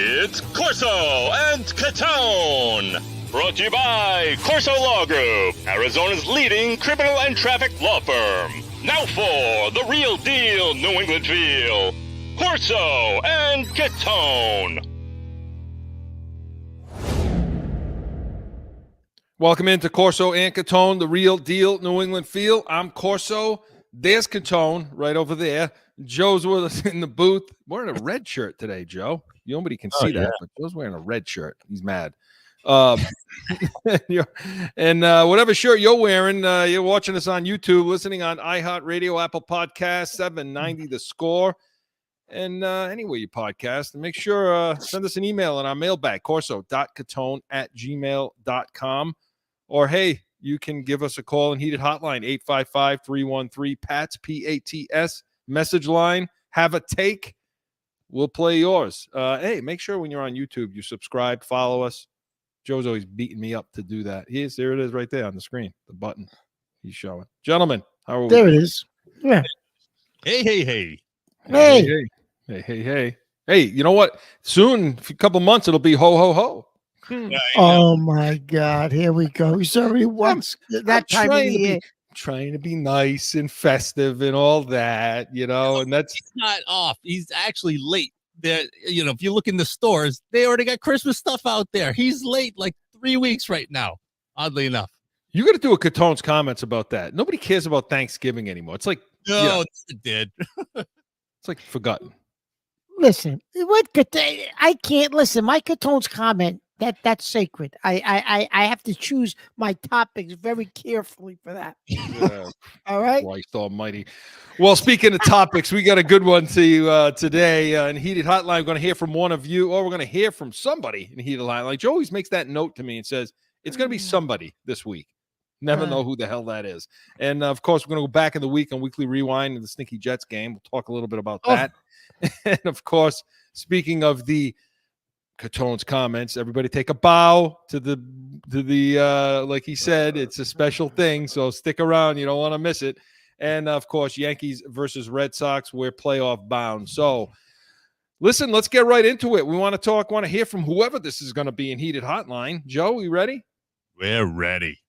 It's Corso and Catone. Brought to you by Corso Law Group, Arizona's leading criminal and traffic law firm. Now for the real deal New England feel, Corso and Catone. Welcome into Corso and Catone, the real deal New England feel. I'm Corso. There's Catone right over there. Joe's with us in the booth. Wearing a red shirt today, Joe. Nobody can see that, but Joe's wearing a red shirt. He's mad. And whatever shirt you're wearing, you're watching us on YouTube, listening on iHeartRadio, Apple Podcasts, 790 The Score, and anywhere you podcast. And make sure send us an email on our mailbag, corso.catone@gmail.com. Or, hey, you can give us a call and heated hotline, 855-313-PATS, P-A-T-S, message line. Have a take. We'll play yours. Hey, make sure when you're on YouTube, you subscribe, follow us. Joe's always beating me up to do that. There it is right there on the screen, the button he's showing. Gentlemen, how are we? There it is. Yeah. Hey, you know what? Soon, a couple months, it'll be ho, ho, ho. Oh, my God. Here we go. He's already once that time of the year. Trying to be nice and festive and all that, and that's he's not off. He's actually late. There, if you look in the stores, they already got Christmas stuff out there. He's late like 3 weeks right now, oddly enough. You got to do a Catone's comments about that. Nobody cares about Thanksgiving anymore. It's like it did. It's like forgotten. Listen, I can't listen. My Catone's comment. That's sacred. I have to choose my topics very carefully for that. Yeah. All right. Christ almighty. Well, speaking of topics, we got a good one to you today. In Heated Hotline, we're going to hear from one of you, or we're going to hear from somebody in Heated Hotline. Like Joe always makes that note to me and says, it's going to be somebody this week. Never know who the hell that is. And, of course, we're going to go back in the week on Weekly Rewind and the Stinky Jets game. We'll talk a little bit about that. And, of course, speaking of the Catone's comments, everybody take a bow to the like he said, it's a special thing, so stick around, you don't want to miss it. And of course, Yankees versus Red Sox, we're playoff bound. So listen, let's get right into it. We want to hear from whoever this is going to be in Heated Hotline. Joe, we ready? We're ready.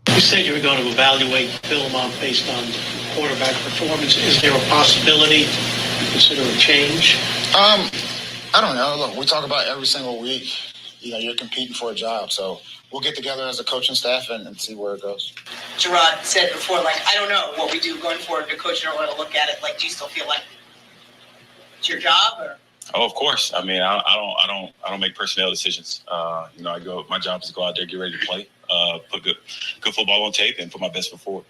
You said you were going to evaluate film based on quarterback performance. Is there a possibility you consider a change? I don't know. Look, we talk about every single week. You're competing for a job, so we'll get together as a coaching staff and see where it goes. Gerard said before, I don't know what we do going forward. The coach don't want to look at it. Do you still feel like it's your job, or? Oh, of course. I mean, I don't make personnel decisions. My job is to go out there, get ready to play, put good football on tape, and put my best foot forward.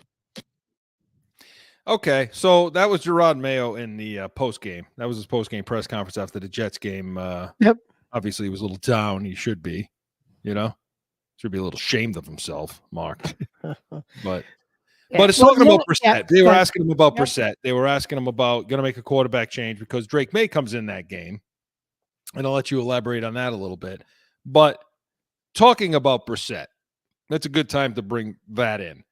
Okay, so that was Gerard Mayo in the post game. That was his post game press conference after the Jets game. Yep. Obviously, he was a little down. He should be, should be a little ashamed of himself, Mark. But it's talking about Brissett. They were asking him about Brissett. They were asking him about going to make a quarterback change because Drake May comes in that game. And I'll let you elaborate on that a little bit. But talking about Brissett, that's a good time to bring that in.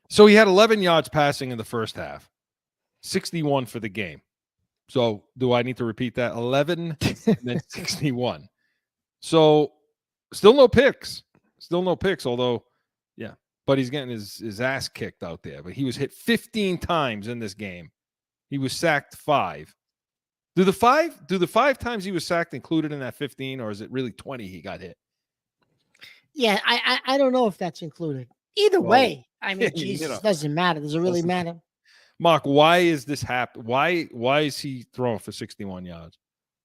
So he had 11 yards passing in the first half, 61 for the game. So do I need to repeat that? 11 and then 61. So still no picks. Although, but he's getting his ass kicked out there. But he was hit 15 times in this game. He was sacked 5. Do the five times he was sacked included in that 15, or is it really 20 he got hit? Yeah, I don't know if that's included. Either way, I mean, Jesus, doesn't matter. Does it really matter? Mark, why is this happen? Why is he throwing for 61 yards?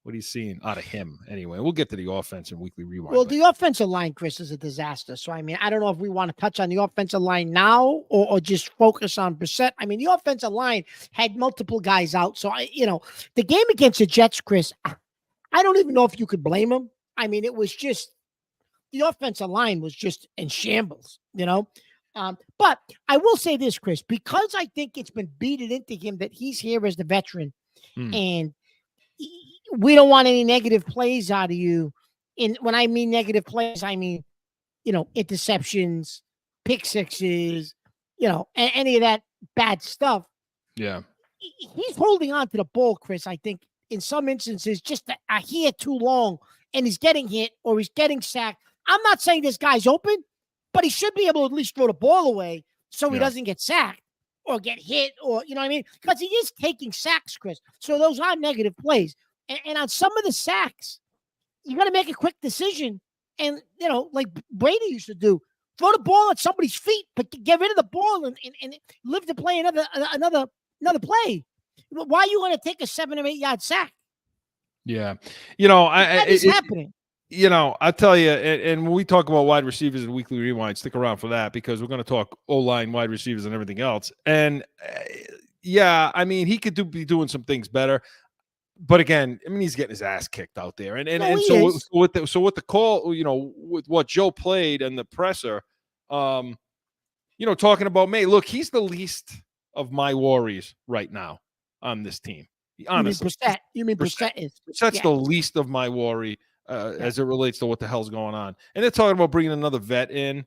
What are you seeing out of him anyway? We'll get to the offense in Weekly Rewind. Well, the offensive line, Chris, is a disaster. So, I mean, I don't know if we want to touch on the offensive line now or just focus on Brissett. I mean, the offensive line had multiple guys out. So, the game against the Jets, Chris, I don't even know if you could blame him. I mean, it was just the offensive line was just in shambles, But I will say this, Chris, because I think it's been beaten into him that he's here as the veteran and we don't want any negative plays out of you. When I mean negative plays, I mean, interceptions, pick sixes, any of that bad stuff. Yeah. He's holding on to the ball, Chris, I think, in some instances, just a hair too long, and he's getting hit or he's getting sacked. I'm not saying this guy's open, but he should be able to at least throw the ball away so he doesn't get sacked or get hit, or, you know what I mean? Because he is taking sacks, Chris. So those are negative plays. And on some of the sacks, you got to make a quick decision. And, like Brady used to do, throw the ball at somebody's feet, but get rid of the ball and live to play another play. Why are you going to take a 7 or 8 yard sack? Yeah. That is happening. I tell you, and when we talk about wide receivers and weekly rewind, stick around for that, because we're going to talk O-line, wide receivers, and everything else. And he could be doing some things better. But again, he's getting his ass kicked out there. And so with the call, with what Joe played and the presser, talking about May, look, he's the least of my worries right now on this team. Honestly, you mean Brissett is? Brissett's the least of my worry as it relates to what the hell's going on. And they're talking about bringing another vet in.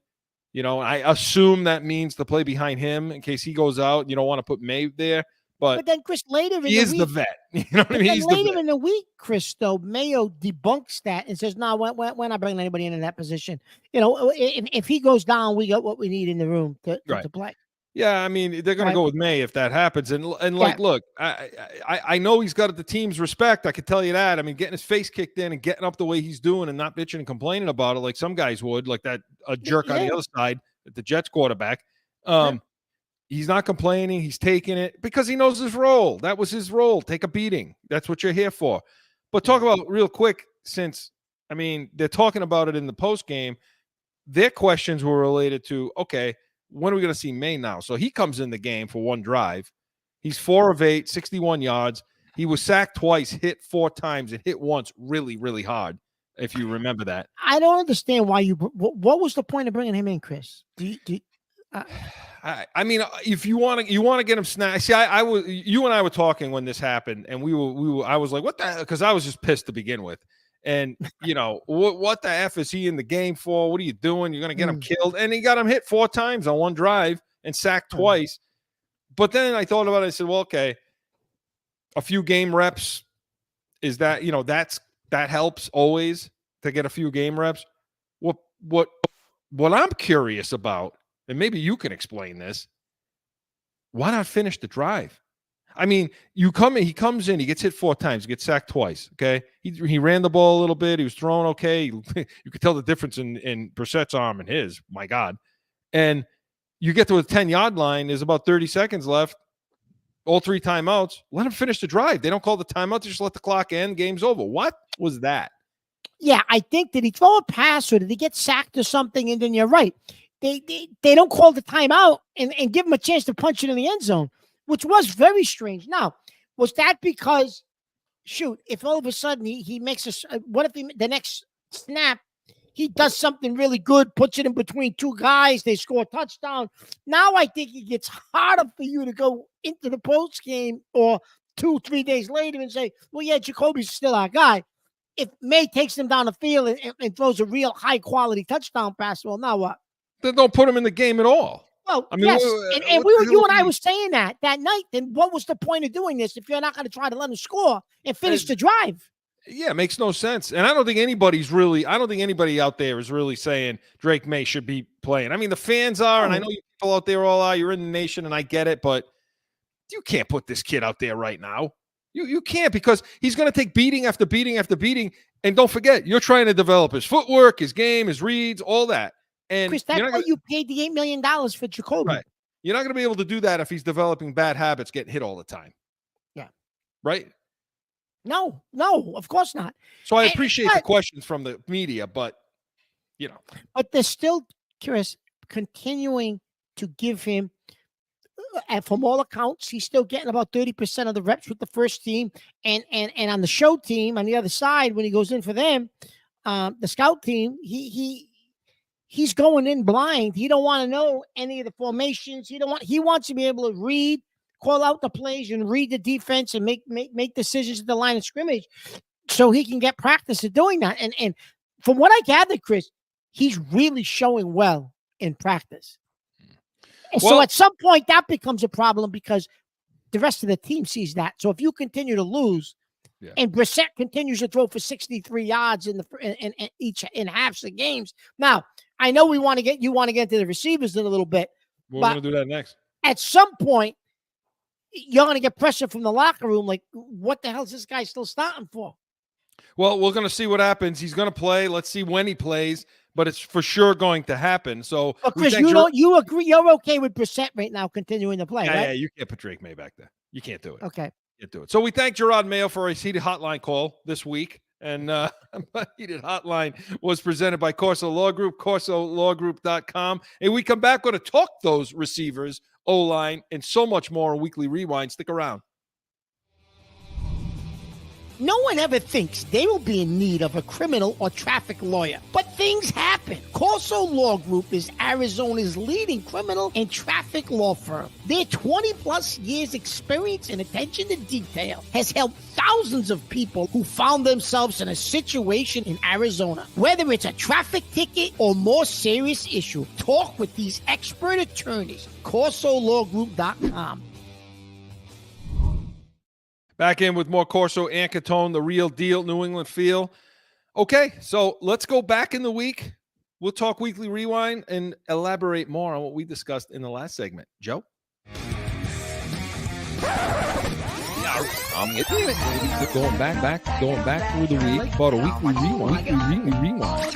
I assume that means to play behind him in case he goes out. You don't want to put May there. But then, Chris, later in he is the vet. You know what I mean? Later in the week, Chris, though, Mayo debunks that and says, "No, we're not bringing anybody in that position." If he goes down, we got what we need in the room to play. Yeah, they're going to go with May if that happens. And look, I know he's got the team's respect. I can tell you that. Getting his face kicked in and getting up the way he's doing and not bitching and complaining about it like some guys would, like that jerk on the other side, the Jets quarterback. He's not complaining. He's taking it because he knows his role. That was his role. Take a beating. That's what you're here for. But talk about real quick, since, they're talking about it in the post game. Their questions were related to, okay, when are we going to see May now? So he comes in the game for one drive. He's 4 of 8, 61 yards. He was sacked twice, hit 4 times, and hit once really, really hard, if you remember that. I don't understand why what was the point of bringing him in, Chris? If you want to get him snapped. See, you and I were talking when this happened, and I was like, what the hell? Because I was just pissed to begin with. And, what the F is he in the game for? What are you doing? You're going to get him killed. And he got him hit 4 times on one drive and sacked twice. But then I thought about it. I said, well, okay, a few game reps, is that, that helps always to get a few game reps. What I'm curious about, and maybe you can explain this, why not finish the drive? He comes in, he gets hit 4 times, he gets sacked twice. Okay. He ran the ball a little bit. He was throwing okay. You could tell the difference in Brissett's arm and his, my God. And you get to the 10-yard line, there's about 30 seconds left, all 3 timeouts. Let him finish the drive. They don't call the timeout. They just let the clock end. Game's over. What was that? Yeah, I think, did he throw a pass or did he get sacked or something? And then you're right. They don't call the timeout and give him a chance to punch it in the end zone, which was very strange. Now, was that because, if all of a sudden he makes what if the next snap, he does something really good, puts it in between 2 guys, they score a touchdown. Now I think it gets harder for you to go into the post game or 2-3 days later and say, well, yeah, Jacoby's still our guy. If May takes him down the field and throws a real high-quality touchdown pass, well, now what? They don't put him in the game at all. Well, yes, and you and I were saying that night. Then what was the point of doing this if you're not going to try to let him score and finish the drive? Yeah, it makes no sense. And I don't think anybody out there is really saying Drake May should be playing. The fans are, and I know you people out there all are. You're in the nation, and I get it, but you can't put this kid out there right now. You can't, because he's going to take beating after beating after beating. And don't forget, you're trying to develop his footwork, his game, his reads, all that. And Chris, that's why you paid the $8 million for Jacoby. Right. You're not going to be able to do that if he's developing bad habits, getting hit all the time. Yeah. Right? No, of course not. So I appreciate the questions from the media, but, But they're still, Chris, continuing to give him, and from all accounts, he's still getting about 30% of the reps with the first team. And on the show team, on the other side, when he goes in for them, the scout team, he's going in blind. He don't want to know any of the formations. He wants to be able to read, call out the plays, and read the defense and make decisions at the line of scrimmage, so he can get practice at doing that. And from what I gathered, Chris, he's really showing well in practice. So at some point, that becomes a problem because the rest of the team sees that. So if you continue to lose, and Brissett continues to throw for 63 yards in halves of games. Now, I know you want to get into the receivers in a little bit. We're going to do that next. At some point, you're going to get pressure from the locker room. Like, what the hell is this guy still starting for? Well, we're going to see what happens. He's going to play. Let's see when he plays, but it's for sure going to happen. So, Chris, you agree? You're okay with Brissett right now continuing to play, right? Yeah, you can't put Drake May back there. You can't do it. Okay. Do it. So we thank Gerard Mayo for his heated hotline call this week. And my heated hotline was presented by Corso Law Group, corsolawgroup.com. And we come back, going to talk those receivers, O-line, and so much more on Weekly Rewind. Stick around. No one ever thinks they will be in need of a criminal or traffic lawyer, but things happen. Corso Law Group is Arizona's leading criminal and traffic law firm. Their 20-plus years experience and attention to detail has helped thousands of people who found themselves in a situation in Arizona. Whether it's a traffic ticket or more serious issue, talk with these expert attorneys. CorsoLawGroup.com. Back in with more Corso and Catone, the real deal, New England feel. Okay, so let's go back in the week. We'll talk Weekly Rewind and elaborate more on what we discussed in the last segment. Joe? Yeah, I'm getting it. Going back through the week. About a Weekly Rewind.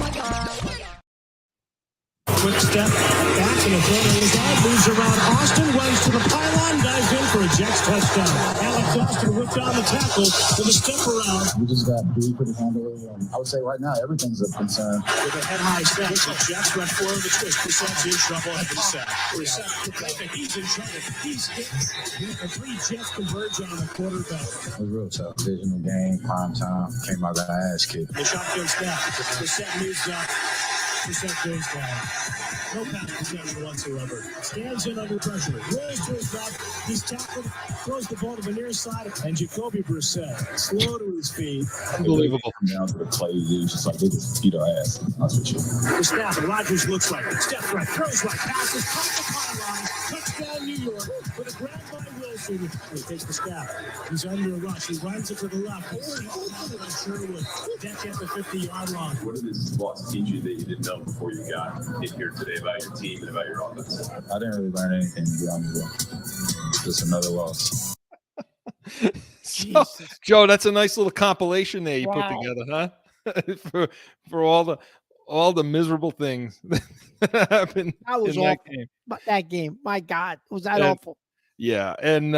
Quick step back and a throw to his eye, moves around Austin, runs to the pylon, dives in for a Jets touchdown. Alex Austin whipped on the tackle with a step around. We just got beat, couldn't handle it. I would say right now, everything's a concern. With a head-high snap, the Jets went for the twist. Brissett's in trouble at the sack. Brissett, he's in trouble. He's hit. The three Jets converge on the quarterback. It was real tough. Divisional game, prime time, came out got ass kicked. The shotgun snap. Brissett moves up. Brissett goes down. No pass protection whatsoever. Stands in under pressure. Rolls to his back. He's tackled. Throws the ball to the near side. And Jacoby Brissett, slow to his feet. Unbelievable. Down to the play, it's just like they just beat our ass. That's what you. The snap. And Rodgers looks right. Steps right. Throws right. Passes. Caught the pylon. Touchdown, New York. With a grab by Wilson. He takes the snap. He's under a rush. He runs it to the left. I'm sure it was. Deck at the 50-yard line. What did this loss teach you that you didn't know before you got in here today about your team and about your offense? I didn't really learn anything, to be honest with you. Just another loss. So, Joe, that's a nice little compilation there you put together, huh? for all the miserable things that happened in that game. But that game, my God, was that awful? Yeah, and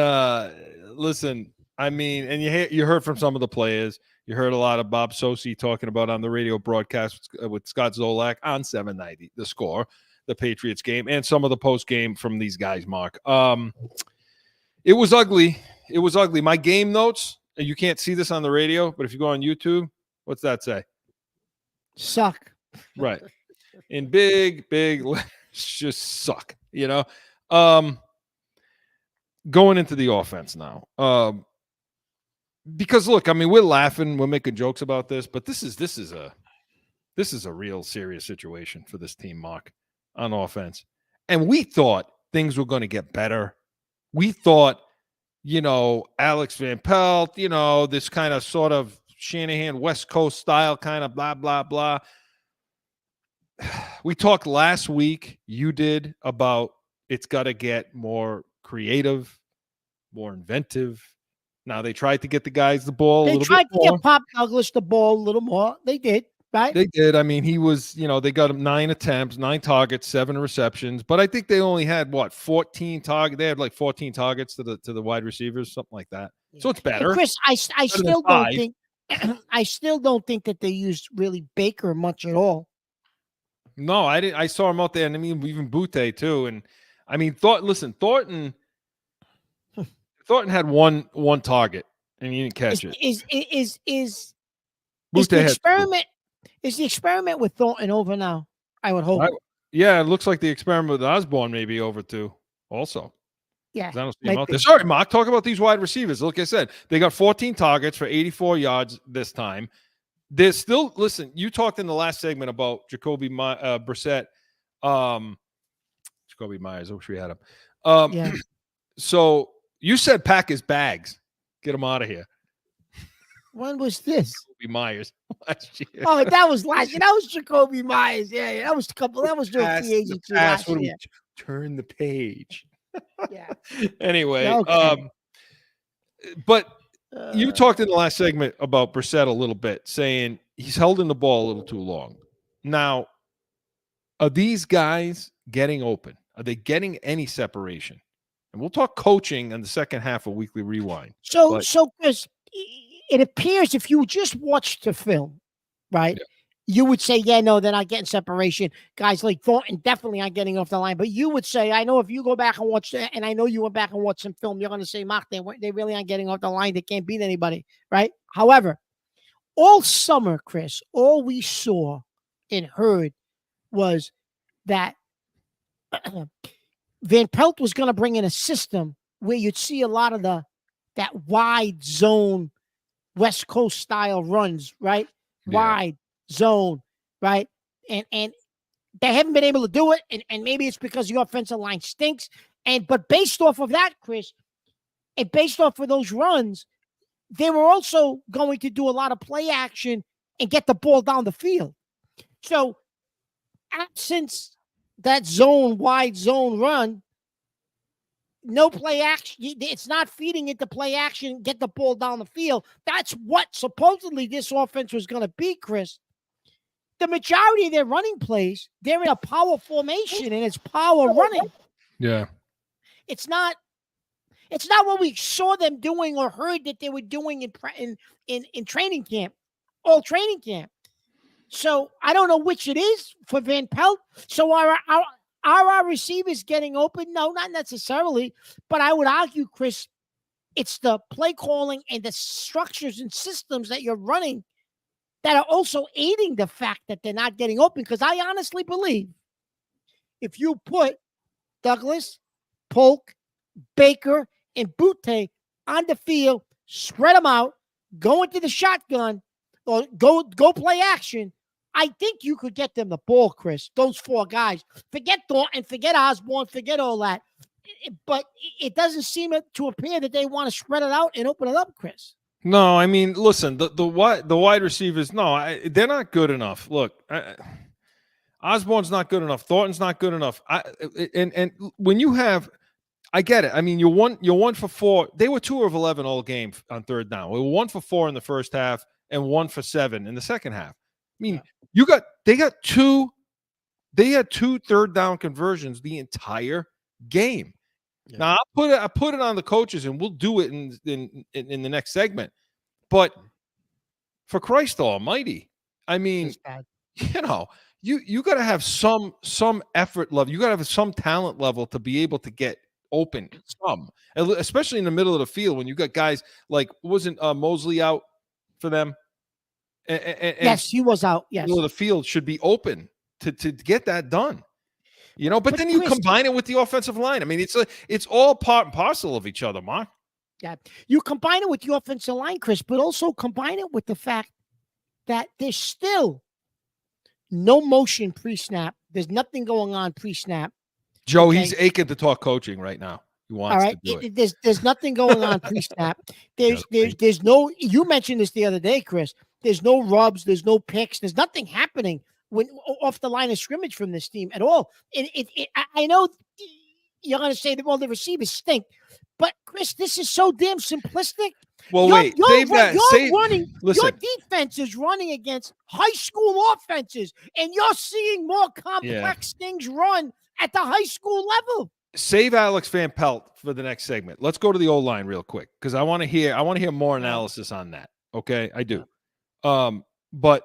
listen, I mean, and you heard from some of the players. You heard a lot of Bob Sosi talking about on the radio broadcast with Scott Zolak on 790, the score, the Patriots game, and some of the post game from these guys, Mark. It was ugly. It was ugly. My game notes, you can't see this on the radio, but if you go on YouTube, what's that say? Suck. Right. In big letters, just suck, you know? Going into the offense now. Because look, I mean, we're laughing, we're making jokes about this, but this is a real serious situation for this team, Mark, on offense. And we thought things were going to get better. We thought, you know, Alex Van Pelt, you know, this kind of sort of Shanahan West Coast style kind of blah, blah, blah. We talked last week, you did, about it's got to get more creative, more inventive. Now, they tried to get the guys the ball a little bit more. They tried to get Pop Douglas the ball a little more. They did, right? They did. I mean, he was, you know, they got him 9 attempts, 9 targets, 7 receptions. But I think they only had, 14 targets? They had like 14 targets to the wide receivers, something like that. Yeah. So it's better. And Chris, I still don't think I still don't think that they used really Baker much at all. No, I didn't. I saw him out there, and I mean, even Butte too. And I mean, Thornton had one target, and he didn't catch it. Is the experiment with Thornton over now? I would hope. Yeah, it looks like the experiment with Osborne may be over too. Also, yeah. I don't see him out there. Sorry, Mark. Talk about these wide receivers. Like I said, they got 14 targets for 84 yards this time. There's still, listen, you talked in the last segment about Jacoby Brissett. Jacoby Myers. I wish we had him. Yeah. So you said pack his bags. Get him out of here. When was this? Jacoby Myers last year. Oh, that was last year. That was Jacoby Myers. Yeah, that was a couple. That was during free agency last What do year. we turn the page? Yeah. Anyway, Okay. but you talked in the last segment about Brissett a little bit, saying he's holding the ball a little too long. Now, are these guys getting open? Are they getting any separation? And we'll talk coaching in the second half of Weekly Rewind. So Chris, it appears if you just watched the film, right, you would say, yeah, no, they're not getting separation. Guys like Thornton definitely aren't getting off the line. But you would say, I know if you go back and watch that, and I know you went back and watched some film, you're going to say, Mark, they really aren't getting off the line. They can't beat anybody, right? However, all summer, Chris, all we saw and heard was that Van Pelt was going to bring in a system where you'd see a lot of that wide zone West Coast style runs, right? Wide zone, right? And they haven't been able to do it, and maybe it's because the offensive line stinks. But based off of that, Chris, and based off of those runs, they were also going to do a lot of play action and get the ball down the field. So, since that wide zone run, no play action. It's not feeding into play action, get the ball down the field. That's what supposedly this offense was going to be, Chris. The majority of their running plays, they're in a power formation, and it's power running. Yeah. It's not what we saw them doing or heard that they were doing in training camp, all training camp. So I don't know which it is for Van Pelt. So are our receivers getting open? No, not necessarily. But I would argue, Chris, it's the play calling and the structures and systems that you're running that are also aiding the fact that they're not getting open. Because I honestly believe if you put Douglas, Polk, Baker, and Butte on the field, spread them out, go into the shotgun, or go play action, I think you could get them the ball, Chris. Those four guys. Forget Thornton, forget Osborne, forget all that. But it doesn't seem to appear that they want to spread it out and open it up, Chris. No, I mean, listen, the wide receivers, no, they're not good enough. Look, Osborne's not good enough. Thornton's not good enough. And when you have, I get it. I mean, you're 1 for 4. They were 2 of 11 all game on third down. We were 1 for 4 in the first half and 1 for 7 in the second half. I mean, they had two third down conversions the entire game. Yeah. Now I put it on the coaches, and we'll do it in the next segment. But for Christ Almighty, I mean, you know, you got to have some effort level. You got to have some talent level to be able to get open. Especially in the middle of the field when you got guys like wasn't Mosley out for them. And yes, he was out. Yes, the field should be open to get that done. You know, but then you combine it with the offensive line. I mean, it's all part and parcel of each other, Mark. Yeah, you combine it with the offensive line, Chris, but also combine it with the fact that there's still no motion pre-snap. There's nothing going on pre-snap. Joe, he's aching to talk coaching right now. He wants to do it. There's nothing going on pre-snap. There's no. You mentioned this the other day, Chris. There's no rubs. There's no picks. There's nothing happening when off the line of scrimmage from this team at all. I know you're going to say that, well, the receivers stink, but Chris, this is so damn simplistic. Well, your defense is running against high school offenses, and you're seeing more complex things run at the high school level. Save Alex Van Pelt for the next segment. Let's go to the O-line real quick because I want to hear more analysis on that. Okay, I do. But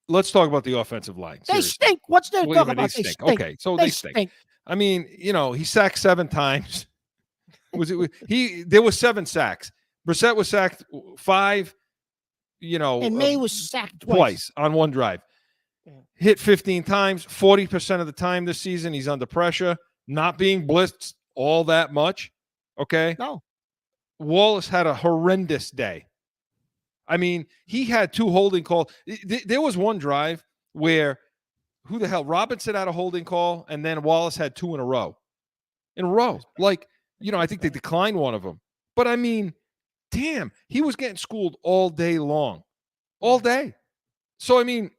let's talk about the offensive line. They stink. What's there to talk about? They stink. Okay, so they stink. I mean, you know, he sacked 7 times. There were 7 sacks. Brissett was sacked 5. You know, and May was sacked twice on one drive. Yeah. Hit 15 times. 40% of the time this season, he's under pressure. Not being blitzed all that much. Okay. No. Wallace had a horrendous day. I mean, he had 2 holding calls. There was one drive where Robinson had a holding call, and then Wallace had 2 in a row. in a row. Like, I think they declined one of them. But I mean, damn, he was getting schooled all day long. All day. So, I mean,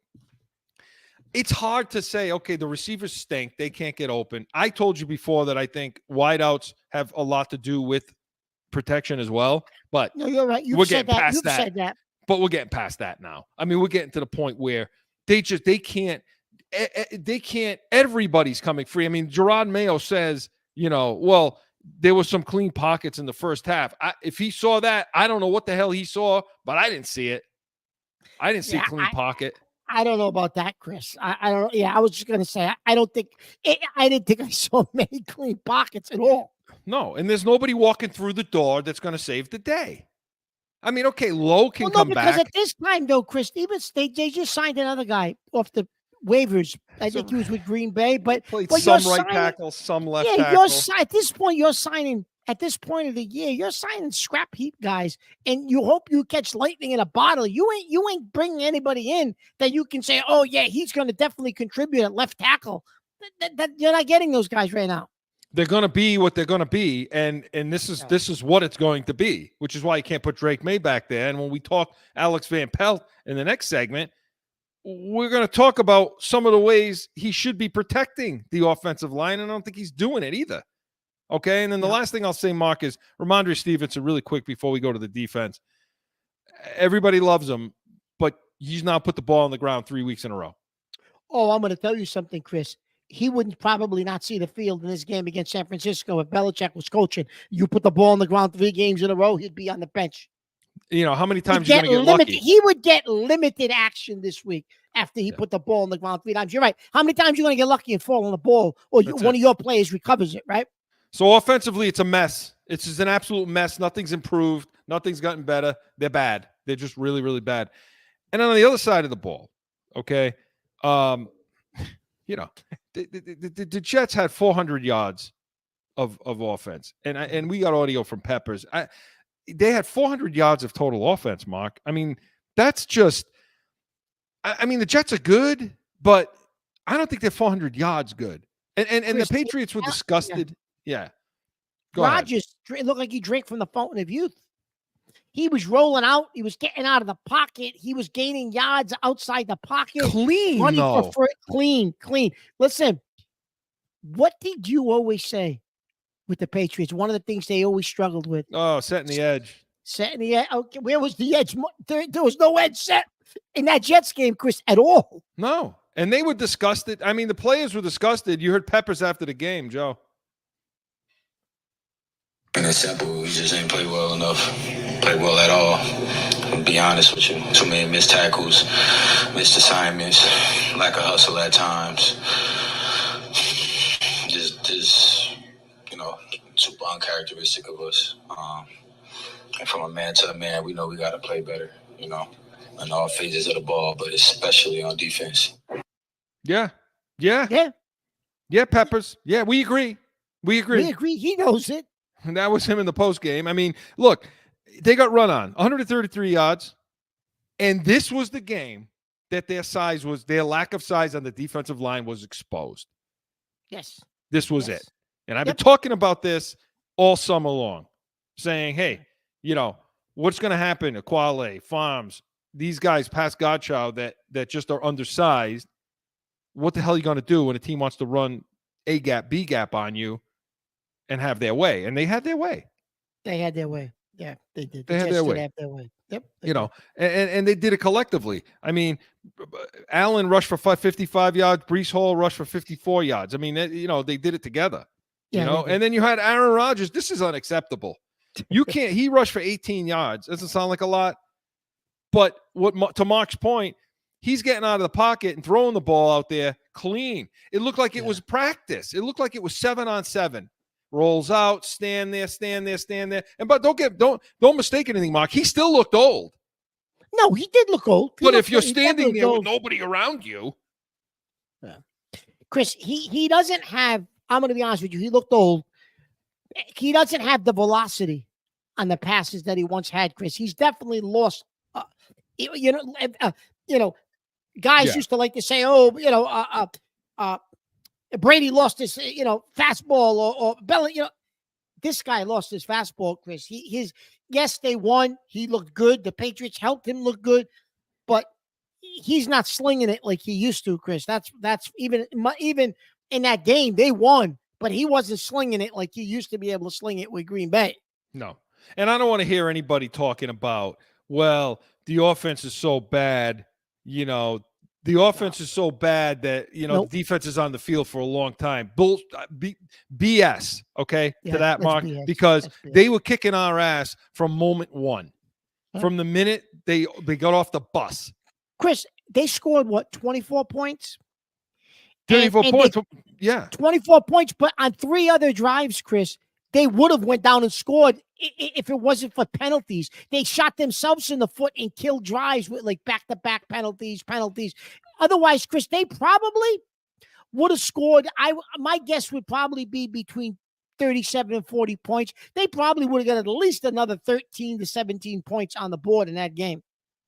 it's hard to say, okay, the receivers stink. They can't get open. I told you before that I think wideouts have a lot to do with protection as well. But no, you're right. we're getting past You've said that. But we're getting past that now. I mean, we're getting to the point where they can't, everybody's coming free. I mean, Gerard Mayo says, well, there was some clean pockets in the first half. If he saw that, I don't know what the hell he saw, but I didn't see it. I didn't see a clean pocket. I don't know about that, Chris. I don't. Yeah, I was just gonna say I didn't think I saw many clean pockets at all. No, and there's nobody walking through the door that's going to save the day. I mean, okay, Lowe can come back. Because at this time, though, Chris, even they just signed another guy off the waivers. I think he was with Green Bay, but some right tackle, some left tackle. At this point, you're signing. At this point of the year, you're signing scrap heap guys, and you hope you catch lightning in a bottle. You ain't bringing anybody in that you can say, oh yeah, he's going to definitely contribute at left tackle. You're not getting those guys right now. They're going to be what they're going to be, and this is what it's going to be, which is why you can't put Drake May back there. And when we talk Alex Van Pelt in the next segment, we're going to talk about some of the ways he should be protecting the offensive line, and I don't think he's doing it either. Okay, and then the last thing I'll say, Mark, is Ramondre Stevenson, really quick before we go to the defense. Everybody loves him, but he's now put the ball on the ground 3 weeks in a row. Oh, I'm going to tell you something, Chris. He wouldn't probably not see the field in this game against San Francisco if Belichick was coaching. You put the ball on the ground 3 games in a row, he'd be on the bench. How many times you're going to get lucky? He would get limited action this week after he put the ball on the ground 3 times. You're right. How many times are you going to get lucky and fall on the ball, or one of your players recovers it, right? So offensively, it's a mess. It's just an absolute mess. Nothing's improved. Nothing's gotten better. They're bad. They're just really, really bad. And on the other side of the ball, okay, the Jets had 400 yards of offense, and we got audio from Peppers. They had 400 yards of total offense, Mark. I mean, that's just. I mean, the Jets are good, but I don't think they're 400 yards good. And the Patriots were disgusted. Yeah. Rodgers, it looked like he drank from the fountain of youth. He was rolling out. He was getting out of the pocket. He was gaining yards outside the pocket. Clean. Listen, what did you always say with the Patriots? One of the things they always struggled with. Oh, setting the edge. Setting the edge. Okay, where was the edge? There was no edge set in that Jets game, Chris, at all. No. And they were disgusted. I mean, the players were disgusted. You heard Peppers after the game, Joe. And it's simple. We just ain't play well enough. Play well at all. To be honest with you, too many missed tackles, missed assignments, lack of hustle at times. Just super uncharacteristic of us. And from a man to a man, we know we got to play better, in all phases of the ball, but especially on defense. Yeah, Peppers. Yeah, we agree. He knows it. And that was him in the post game. I mean, look, they got run on 133 yards. And this was the game that their lack of size on the defensive line was exposed. Yes. This was it. And I've been talking about this all summer long, saying, hey, what's going to happen to Quale, Farms, these guys past Godchild that just are undersized? What the hell are you going to do when a team wants to run A gap, B gap on you? And have their way, and they had their way. They had their way. Yeah, they did. They had their way. Yep. And they did it collectively. I mean, Allen rushed for 55 yards. Breece Hall rushed for 54 yards. I mean, they did it together. And then you had Aaron Rodgers. This is unacceptable. You can't. He rushed for 18 yards. Doesn't sound like a lot, but to Mark's point, he's getting out of the pocket and throwing the ball out there clean. It looked like it was practice. It looked like it was 7-on-7. Rolls out, stand there. And but don't mistake anything, Mark. He still looked old. No, he did look old. But if you're standing there with nobody around you. Yeah. Chris, he doesn't have, I'm going to be honest with you, he looked old. He doesn't have the velocity on the passes that he once had, Chris. He's definitely lost. Guys used to like to say, Brady lost his, fastball or Belly, this guy lost his fastball, Chris. Yes, they won. He looked good. The Patriots helped him look good, but he's not slinging it like he used to, Chris. That's even in that game they won, but he wasn't slinging it like he used to be able to sling it with Green Bay. No. And I don't want to hear anybody talking about, well, the offense is so bad, the offense is so bad that, Nope. the defense is on the field for a long time. BS, okay, Yeah, to that, that's Mark, BS. because That's BS. they were kicking our ass from moment one. Huh? From the minute they got off the bus. Chris, they scored, 24 points? 24 and points. Yeah. 24 points, but on 3 other drives, Chris, they would have went down and scored if it wasn't for penalties. They shot themselves in the foot and killed drives with like back-to-back penalties. Otherwise, Chris, they probably would have scored. My guess would probably be between 37 and 40 points. They probably would have got at least another 13 to 17 points on the board in that game.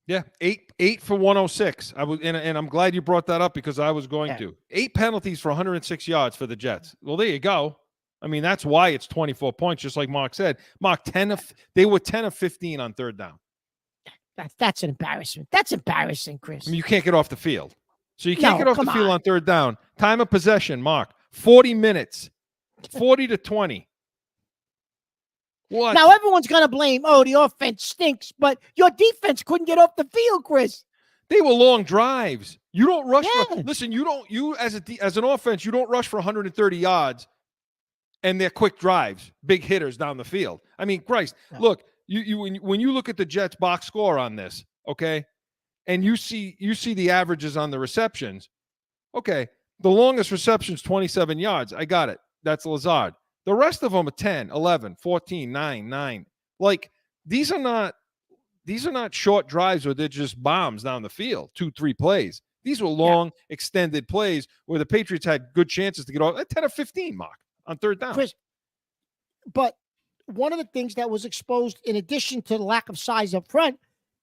Yeah, 8 for 106. And I'm glad you brought that up because I was going to. 8 penalties for 106 yards for the Jets. Well, there you go. I mean, that's why it's 24 points, just like Mark said. Mark, they were 10 of 15 on third down. That's an embarrassment. That's embarrassing, Chris. I mean, you can't get off the field. So you can't get off the field on on third down. Time of possession, Mark, 40 minutes, 40 to 20. What? Now everyone's going to blame, the offense stinks, but your defense couldn't get off the field, Chris. They were long drives. You don't rush. Yeah. Listen, you as an offense, you don't rush for 130 yards and they're quick drives, big hitters down the field. I mean, Christ, look, when you look at the Jets box score on this, okay, and you see the averages on the receptions, okay, the longest reception's 27 yards. I got it. That's Lazard. The rest of them are 10, 11, 14, 9, 9. Like, these are not short drives where they're just bombs down the field, 2-3 plays. These were long, extended plays where the Patriots had good chances to get off. 10 or 15, Mark, on third down. Chris, but one of the things that was exposed, in addition to the lack of size up front,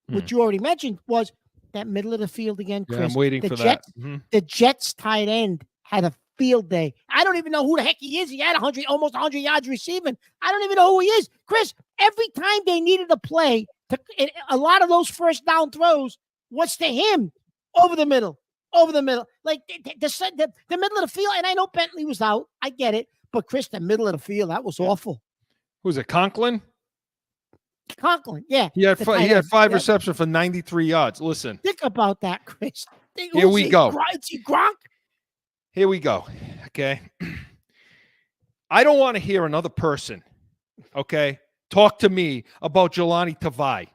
which you already mentioned, was that middle of the field again, Chris. Yeah, I'm waiting for Jets, that. The Jets tight end had a field day. I don't even know who the heck he is. He had almost 100 yards receiving. I don't even know who he is. Chris, every time they needed a play, a lot of those first down throws was to him over the middle. Like the middle of the field, and I know Bentley was out. I get it. But Chris, the middle of the field, that was awful. Who's it, Conklin? Conklin, yeah. He had 5 receptions for 93 yards. Listen. Think about that, Chris. Here we go. Is he Gronk? Here we go. Okay. I don't want to hear another person, okay, talk to me about Jelani Tavai.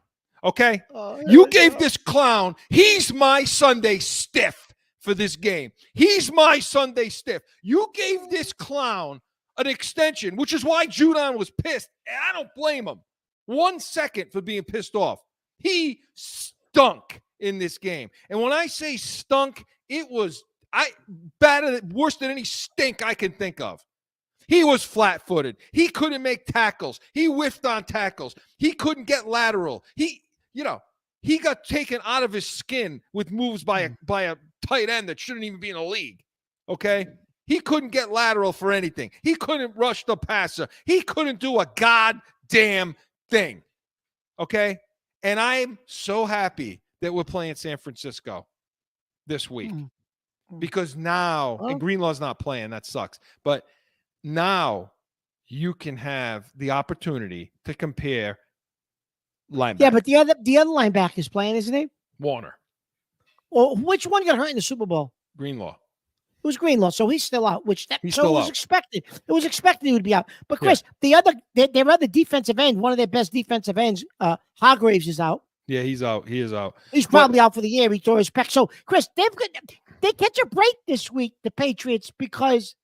Okay? You gave this clown, he's my Sunday stiff for this game. He's my Sunday stiff. You gave this clown an extension, which is why Judon was pissed. And I don't blame him 1 second for being pissed off. He stunk in this game. And when I say stunk, it was worse than any stink I can think of. He was flat-footed. He couldn't make tackles. He whiffed on tackles. He couldn't get lateral. He got taken out of his skin with moves by a tight end that shouldn't even be in the league. Okay? He couldn't get lateral for anything. He couldn't rush the passer. He couldn't do a goddamn thing. Okay? And I'm so happy that we're playing San Francisco this week. Because now, and Greenlaw's not playing, that sucks. But now you can have the opportunity to compare linebackers. Yeah, but the other linebacker is playing, isn't he? Warner. Well, which one got hurt in the Super Bowl? Greenlaw. It was Greenlaw, so he's still out. It was expected. It was expected he would be out. But Chris, their other defensive end, one of their best defensive ends, Hargraves is out. Yeah, he's out. He is out. He's probably out for the year. He tore his pec. So, Chris, they catch a break this week, the Patriots, because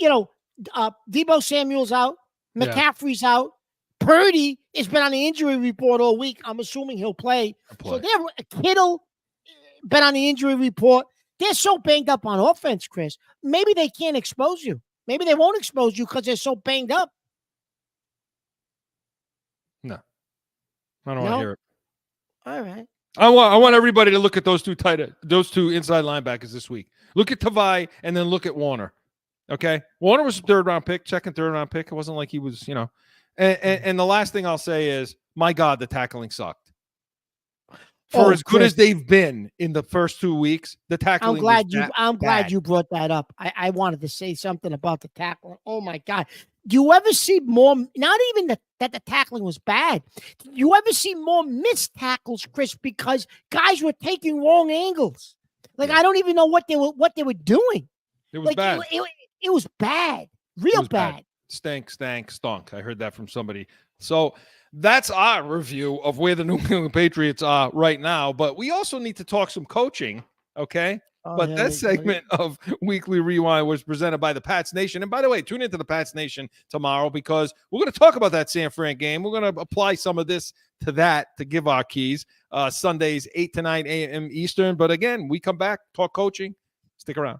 Deebo Samuel's out, McCaffrey's out, Purdy has been on the injury report all week. I'm assuming he'll play. So Kittle been on the injury report. They're so banged up on offense, Chris. Maybe they can't expose you. Maybe they won't expose you because they're so banged up. No. I don't want to hear it. All right. I want everybody to look at those two inside linebackers this week. Look at Tavai and then look at Warner. Okay, Warner was a third round pick. It wasn't like he was, And the last thing I'll say is, my God, the tackling sucked. For as good as they've been in the first 2 weeks, the tackling. I'm glad you brought that up. I wanted to say something about the tackling. Oh my God. Do you ever see more, not even that the tackling was bad. Do you ever see more missed tackles, Chris, because guys were taking wrong angles? Like, I don't even know what they were doing. It was bad. It was bad. Real bad. Stunk. I heard that from somebody. So that's our review of where the New England Patriots are right now. But we also need to talk some coaching, okay? But that segment of Weekly Rewind was presented by the Pats Nation. And by the way, tune into the Pats Nation tomorrow because we're going to talk about that San Fran game. We're going to apply some of this to that to give our keys. Sundays, 8 to 9 a.m. Eastern. But again, we come back, talk coaching. Stick around.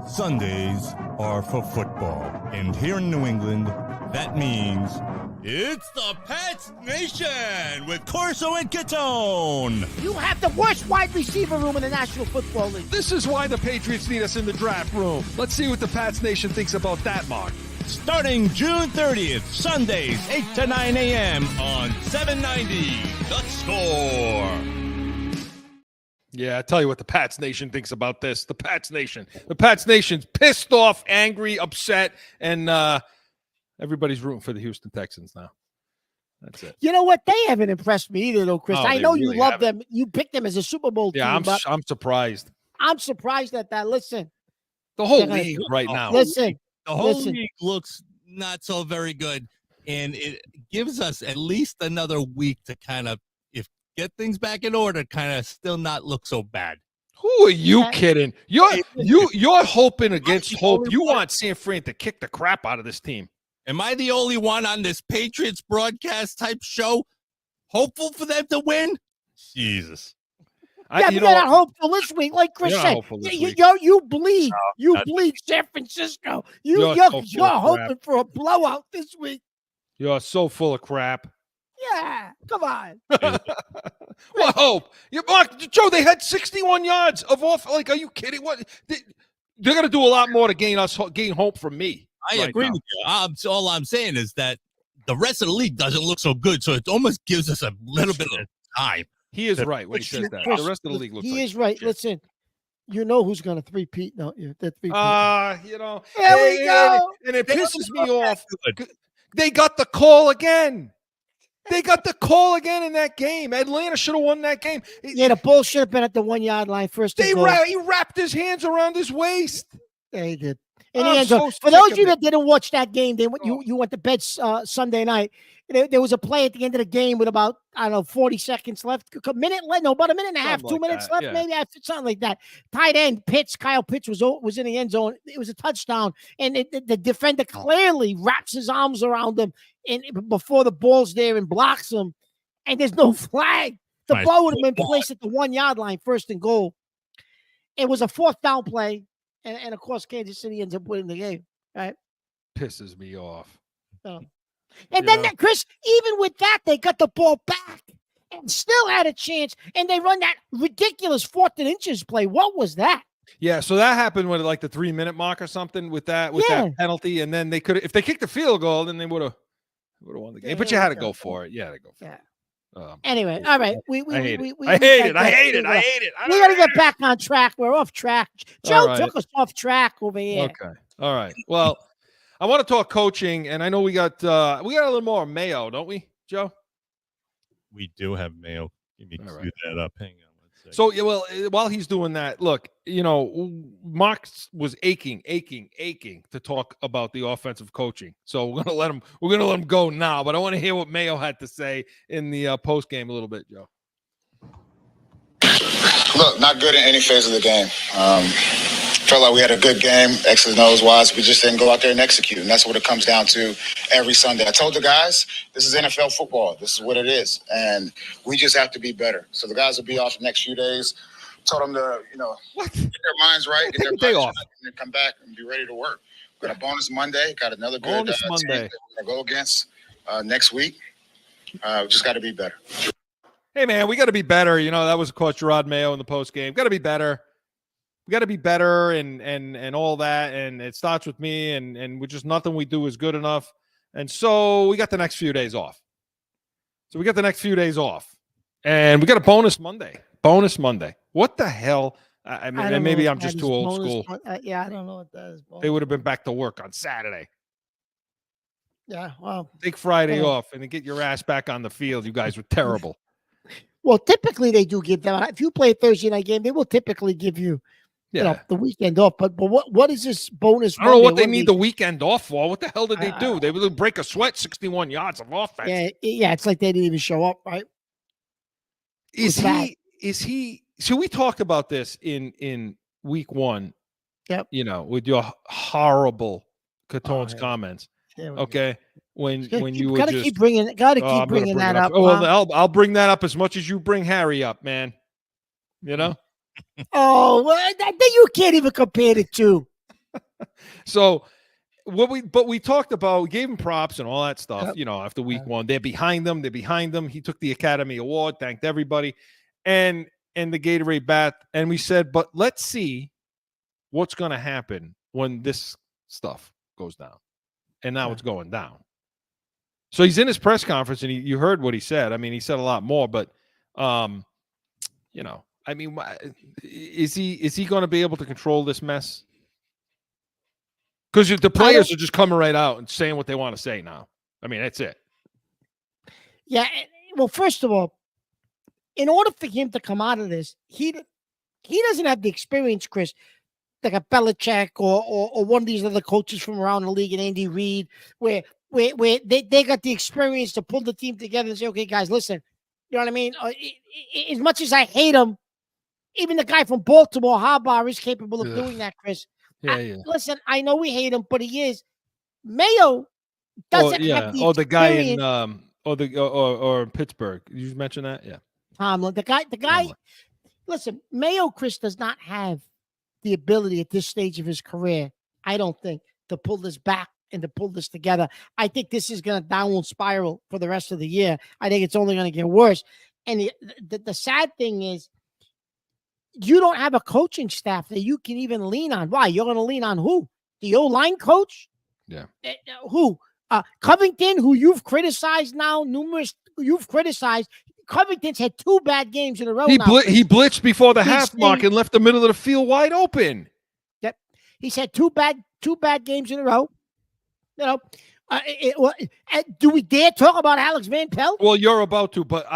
Sundays are for football. And here in New England, that means it's the Pats Nation with Corso and Catone. You have the worst wide receiver room in the National Football League. This is why the Patriots need us in the draft room. Let's see what the Pats Nation thinks about that, Mark. Starting June 30th, Sundays, 8 to 9 a.m. on 790 The Score. Yeah, I tell you what the Pats Nation thinks about this. The Pats Nation's pissed off, angry, upset, and everybody's rooting for the Houston Texans now. That's it. You know what? They haven't impressed me either, though, Chris. Oh, I know really you love them. You picked them as a Super Bowl team. Yeah, I'm surprised. I'm surprised at that. Listen. The whole league right now. Listen. The whole league looks not so very good, and it gives us at least another week to kind of get things back in order, kind of still not look so bad. Who are you kidding? You're hoping against hope. You want San Fran to kick the crap out of this team. Am I the only one on this Patriots broadcast type show hopeful for them to win? Jesus. You're not hopeful this week, like Chris said. You bleed. You bleed San Francisco. You're hoping for a blowout this week. You're so full of crap. Yeah, come on. What hope? Joe, they had 61 yards of off. Like, are you kidding? What? They're going to do a lot more to gain hope from me. I agree with you. All I'm saying is that the rest of the league doesn't look so good, so it almost gives us a little bit of time. He is right when he says that. The rest of the league looks He is right. Listen, you know who's going to three-peat, don't you? There we go. And it pisses me off. They got the call again. They got the call again in that game. Atlanta should have won that game. Yeah, the ball should have been at the 1 yard line first. He wrapped his hands around his waist. Yeah, he did. For those of you that didn't watch that game, you went to bed Sunday night. There was a play at the end of the game with about 40 seconds left, about a minute and a half, 2 minutes left, maybe something like that. Tight end Kyle Pitts was in the end zone. It was a touchdown, and the defender clearly wraps his arms around him and before the ball's there and blocks him, and there's no flag. The ball would have been placed at the 1 yard line, first and goal. It was a fourth down play, and of course Kansas City ends up winning the game. Right? Pisses me off. And then, Chris, even with that, they got the ball back and still had a chance, and they run that ridiculous 4th and inches play. What was that? Yeah, so that happened with like the 3-minute mark or something with that penalty, and then they could, if they kicked the field goal, then they would have won the game. But you had to go for it. Yeah, to go for it. Anyway, all right. I hate it. We got to get back on track. We're off track. Joe took us off track over here. Okay. All right. Well, I want to talk coaching, and I know we got a little more Mayo, don't we, Joe? We do have Mayo. Let me cue that up. Hang on. So, while he's doing that, look, Mark was aching to talk about the offensive coaching. So we're gonna let him go now. But I want to hear what Mayo had to say in the post game a little bit, Joe. Look, not good in any phase of the game. Felt like we had a good game, X's and O's wise. We just didn't go out there and execute, and that's what it comes down to every Sunday. I told the guys, this is NFL football. This is what it is, and we just have to be better. So the guys will be off the next few days. Told them to, get their minds right, get their minds off, right, and then come back and be ready to work. Got a bonus Monday. Got another good team that we're going to go against next week. Just got to be better. Hey, man, we got to be better. That was Coach Gerard Mayo in the post game. Got to be better. we got to be better and all that. And it starts with me and we're just nothing we do is good enough. And so we got the next few days off. And we got a bonus Monday. What the hell? I mean, and maybe I'm just too old school. Yeah, I don't know what that is. They would have been back to work on Saturday. Yeah, well, Take Friday off and then get your ass back on the field. You guys were terrible. Well, typically they do give them. If you play a Thursday night game, they will typically give you, the weekend off. But what is this bonus? I don't know what they need the weekend off for. What the hell did they do? They would break a sweat, 61 yards of offense. Yeah, it's like they didn't even show up, right? Is he? So we talked about this in week 1. Yep. With your horrible Catone's comments. Okay. When you gotta just keep bringing that up. Oh, well, I'll bring that up as much as you bring Harry up, man. Oh, well, then you can't even compare the two. So we talked about, we gave him props and all that stuff. After week 1, they're behind them. He took the Academy Award, thanked everybody, and the Gatorade bath, and we said, but let's see what's going to happen when this stuff goes down. And now it's going down. So he's in his press conference, and you heard what he said. I mean, he said a lot more, but I mean, is he going to be able to control this mess? Because the players are just coming right out and saying what they want to say now. I mean, that's it. Yeah. Well, first of all, in order for him to come out of this, he doesn't have the experience, Chris, like a Belichick or one of these other coaches from around the league, and Andy Reid, where they got the experience to pull the team together and say, okay, guys, listen, you know what I mean? As much as I hate him, even the guy from Baltimore, Harbaugh, is capable of doing that, Chris. Yeah. Listen, I know we hate him, but he is. Mayo doesn't have the the guy experience. or Pittsburgh. You mentioned that? Yeah. Tomlin, the guy. Tomlin. Listen, Mayo, Chris, does not have the ability at this stage of his career, I don't think, to pull this back and to pull this together. I think this is going to downward spiral for the rest of the year. I think it's only going to get worse. And the sad thing is, you don't have a coaching staff that you can even lean on. Why? You're going to lean on who? The O-line coach? Yeah. Who? Covington, who you've criticized now, you've criticized. Covington's had 2 bad games in a row. He blitzed before the half mark and left the middle of the field wide open. Yep. He's had 2 bad games in a row. Do we dare talk about Alex Van Pelt? Well, you're about to, but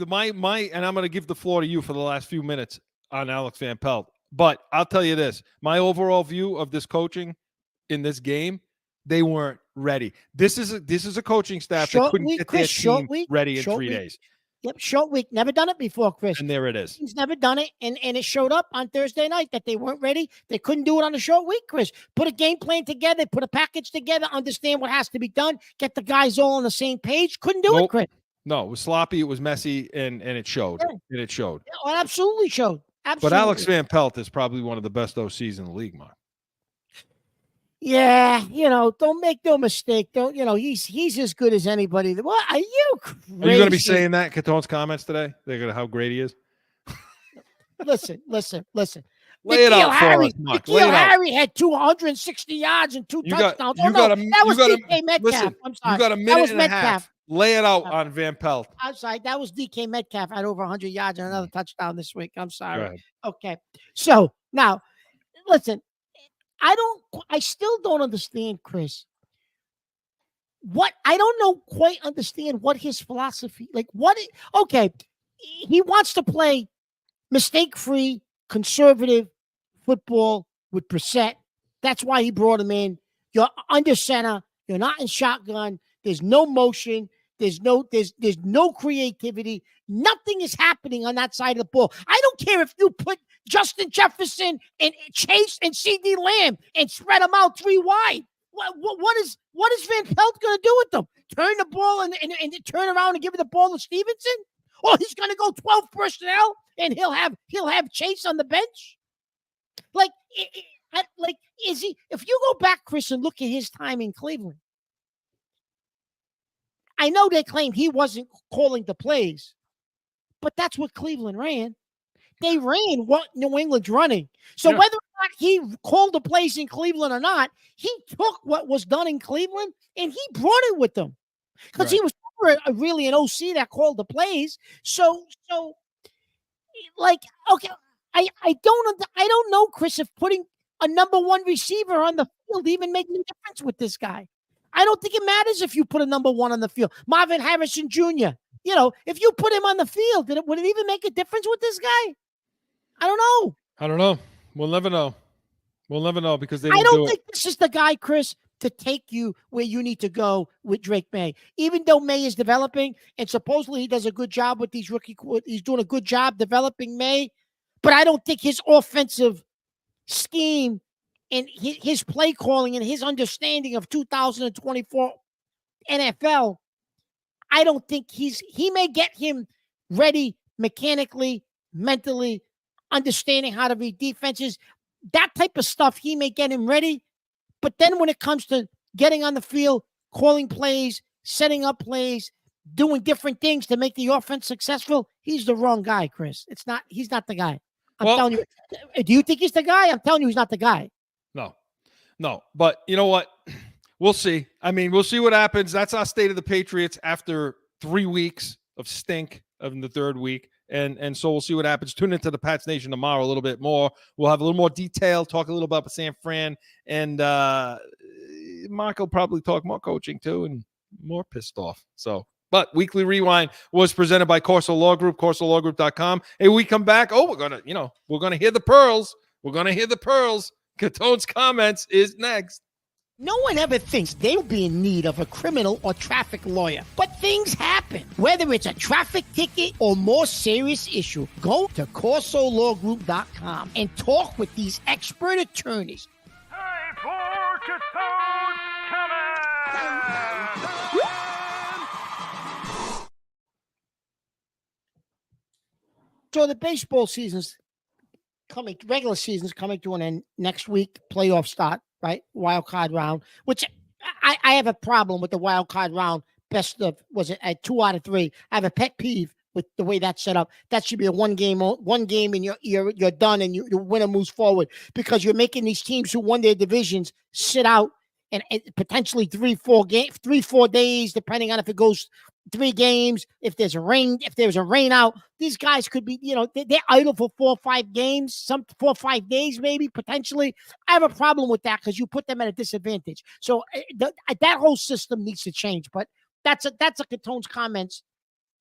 my and I'm going to give the floor to you for the last few minutes on Alex Van Pelt. But I'll tell you this, my overall view of this coaching in this game, they weren't ready. This is a coaching staff that couldn't get their team ready in 3 days. Yep, short week. Never done it before, Chris. And there it is. He's never done it, and it showed up on Thursday night that they weren't ready. They couldn't do it on a short week, Chris. Put a game plan together, put a package together, understand what has to be done, get the guys all on the same page. Couldn't do it, Chris. No, it was sloppy, it was messy, and it showed. Yeah. And it showed. It absolutely showed. Absolutely. But Alex Van Pelt is probably one of the best OCs in the league, Mark. Yeah, don't make no mistake. He's as good as anybody. What are you crazy? Are you going to be saying that in Catone's comments today? They're going to how great he is. Listen. Lay it out for us, Mark. Harry had 260 yards and 2 touchdowns. That was DK Metcalf. Listen, I'm sorry. You got a minute and a half. Lay it out on Van Pelt. I'm sorry. That was DK Metcalf. Had over 100 yards and another touchdown this week. I'm sorry. Okay. So now, listen. I still don't understand, Chris. I don't quite understand what his philosophy, okay, he wants to play mistake-free, conservative football with Brissett. That's why he brought him in. You're under center. You're not in shotgun. There's no motion. There's no creativity. Nothing is happening on that side of the ball. I don't care if you put Justin Jefferson and Chase and CD Lamb and spread them out 3 wide. What is Van Pelt going to do with them? Turn the ball and turn around and give the ball to Stevenson? Or he's going to go 12 personnel and he'll have Chase on the bench? Is he? If you go back, Chris, and look at his time in Cleveland, I know they claim he wasn't calling the plays, but that's what Cleveland ran. they ran what New England's running. So Yeah. whether or not he called the plays in Cleveland or not, he took what was done in Cleveland and he brought it with him. Because he was never really an OC that called the plays. So like, okay, I don't know, Chris, if putting a number one receiver on the field even makes a difference with this guy. I don't think it matters if you put a number one on the field. Marvin Harrison Jr., you know, if you put him on the field, would it even make a difference with this guy? I don't know. I don't know. We'll never know. We'll never know because they I didn't don't do think this is the guy, Chris, to take you where you need to go with Drake May. Even though May is developing, and supposedly he does a good job with these he's doing a good job developing May, but I don't think his offensive scheme and his play calling and his understanding of 2024 NFL, I don't think he may get him ready mechanically, mentally, understanding how to read defenses. That type of stuff, he may get him ready. But then when it comes to getting on the field, calling plays, setting up plays, doing different things to make the offense successful, he's the wrong guy, Chris. He's not the guy. I'm telling you. Do you think he's the guy? I'm telling you he's not the guy. No. But you know what? We'll see. I mean, we'll see what happens. That's our state of the Patriots after 3 weeks of stink in the third week. And so we'll see what happens. Tune into the Pats Nation tomorrow a little bit more. We'll have a little more detail, talk a little about San Fran. And Mark will probably talk more coaching too and more pissed off. But Weekly Rewind was presented by Corso Law Group, corsolawgroup.com. Hey, we come back. Oh, we're going to hear the pearls. We're going to hear the pearls. Catone's Comments is next. No one ever thinks they'll be in need of a criminal or traffic lawyer, but things happen. Whether it's a traffic ticket or more serious issue, go to CORSOLawGroup.com and talk with these expert attorneys. Time for Catone's Comments! So the baseball season's coming, regular season's coming to an end next week, playoff start. Right, wild card round, which I have a problem with the wild card round. Best of at 2 out of 3. I have a pet peeve with the way that's set up. That should be a one game, and you're done, and the winner moves forward because you're making these teams who won their divisions sit out and potentially 3-4 days, depending on if it goes 3 games. If there's a rain out, these guys could be, they're idle for 4 or 5 games, some 4 or 5 days, maybe potentially. I have a problem with that because you put them at a disadvantage. So that whole system needs to change. But that's a Catone's Comments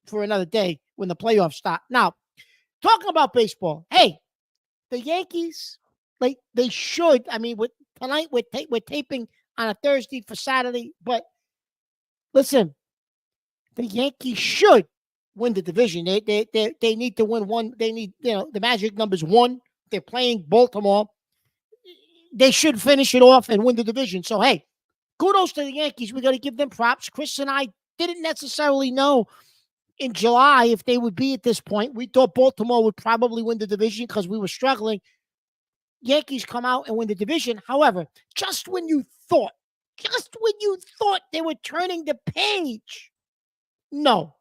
for another day when the playoffs start. Now, talking about baseball, hey, the Yankees, like they should. I mean, tonight we're taping on a Thursday for Saturday, but listen. The Yankees should win the division. They need to win one. They need, the magic number's 1. They're playing Baltimore. They should finish it off and win the division. So, hey, kudos to the Yankees. We got to give them props. Chris and I didn't necessarily know in July if they would be at this point. We thought Baltimore would probably win the division because we were struggling. Yankees come out and win the division. However, just when you thought they were turning the page, no,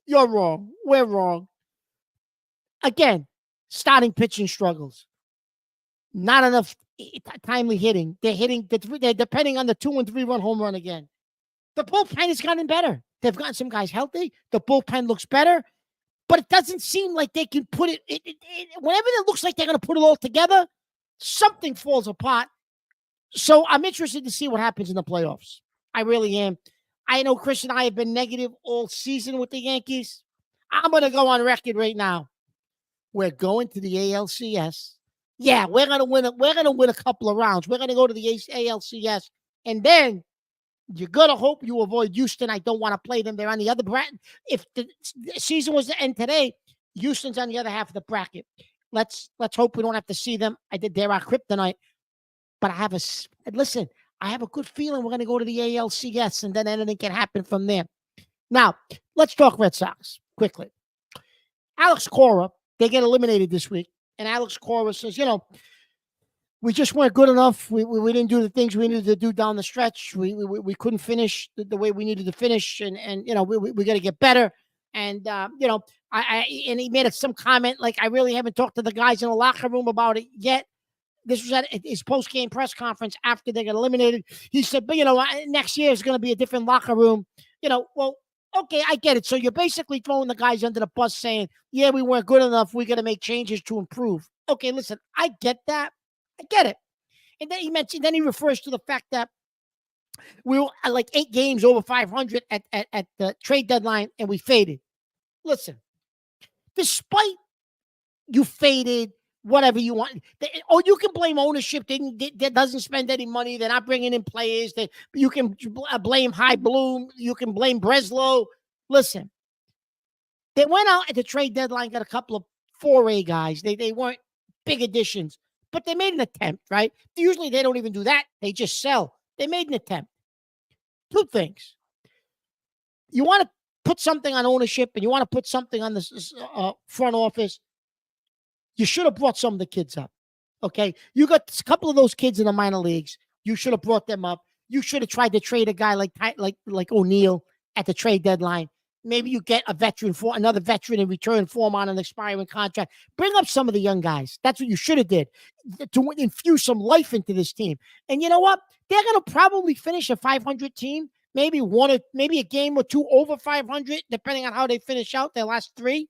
you're wrong. We're wrong. Again, starting pitching struggles. Not enough timely hitting. They're depending on the 2 and 3 run home run again. The bullpen has gotten better. They've gotten some guys healthy. The bullpen looks better, but it doesn't seem like they can put it. Whenever it looks like they're going to put it all together, something falls apart. So I'm interested to see what happens in the playoffs. I really am. I know Chris and I have been negative all season with the Yankees. I'm going to go on record right now. We're going to the ALCS. Yeah, we're going to win it. We're going to win a couple of rounds. We're going to go to the ALCS. And then you're going to hope you avoid Houston. I don't want to play them. They're on the other bracket. If the season was to end today, Houston's on the other half of the bracket. Let's hope we don't have to see them. They're our kryptonite. But I have a good feeling we're going to go to the ALCS, and then anything can happen from there. Now, let's talk Red Sox quickly. Alex Cora, they get eliminated this week, and Alex Cora says, we just weren't good enough. We didn't do the things we needed to do down the stretch. We couldn't finish the way we needed to finish, and we got to get better. And and he made some comment like, I really haven't talked to the guys in the locker room about it yet. This was at his post-game press conference after they got eliminated. He said, but next year is going to be a different locker room. Well, okay, I get it. So you're basically throwing the guys under the bus saying, yeah, we weren't good enough. We got to make changes to improve. Okay, listen, I get that. I get it. And then he refers to the fact that we were like 8 games over 500 at the trade deadline, and we faded. Listen, despite you faded, whatever you want, you can blame ownership. That doesn't spend any money. They're not bringing in players. You can blame High Bloom. You can blame Breslow. Listen, they went out at the trade deadline, got a couple of 4A guys. They weren't big additions, but they made an attempt, right? Usually they don't even do that. They just sell. They made an attempt. 2 things. You want to put something on ownership and you want to put something on the front office. You should have brought some of the kids up, okay? You got a couple of those kids in the minor leagues. You should have brought them up. You should have tried to trade a guy like O'Neill at the trade deadline. Maybe you get another veteran in return for him on an expiring contract. Bring up some of the young guys. That's what you should have did to infuse some life into this team. And you know what? They're going to probably finish a 500 team. Maybe a game or 2 over 500, depending on how they finish out their last 3.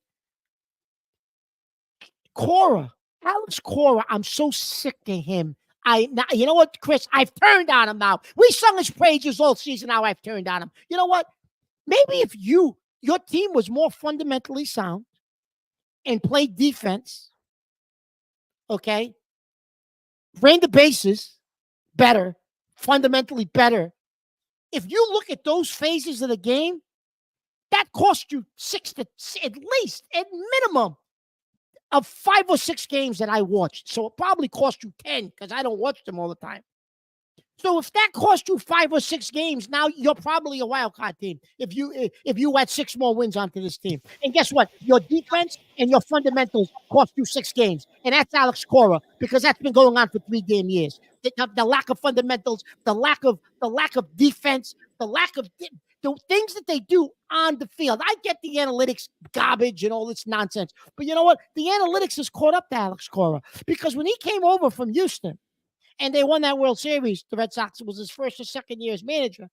Alex Cora, I'm so sick to him. You know what, Chris? I've turned on him now. We sung his praises all season. Now I've turned on him. You know what? Maybe if your team was more fundamentally sound and played defense, okay, ran the bases better, fundamentally better. If you look at those phases of the game, that cost you at minimum of 5 or 6 games that I watched. So it probably cost you 10 because I don't watch them all the time. So if that cost you 5 or 6 games, now you're probably a wild card team if you add 6 more wins onto this team. And guess what? Your defense and your fundamentals cost you 6 games. And that's Alex Cora, because that's been going on for 3 damn years. The lack of fundamentals, the lack of defense, the lack of the things that they do on the field. I get the analytics garbage and all this nonsense. But you know what? The analytics has caught up to Alex Cora, because when he came over from Houston and they won that World Series, the Red Sox, it was his first or second year as manager.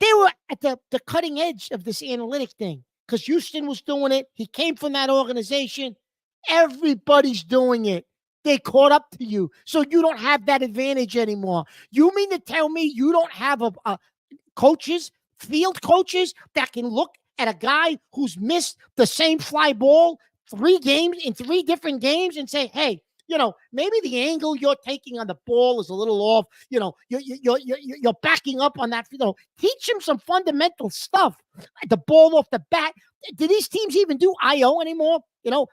They were at the cutting edge of this analytic thing because Houston was doing it. He came from that organization. Everybody's doing it. They caught up to you. So you don't have that advantage anymore. You mean to tell me you don't have field coaches that can look at a guy who's missed the same fly ball 3 games in 3 different games and say, hey, maybe the angle you're taking on the ball is a little off. You're backing up on that. Teach him some fundamental stuff. The ball off the bat. Do these teams even do IO anymore?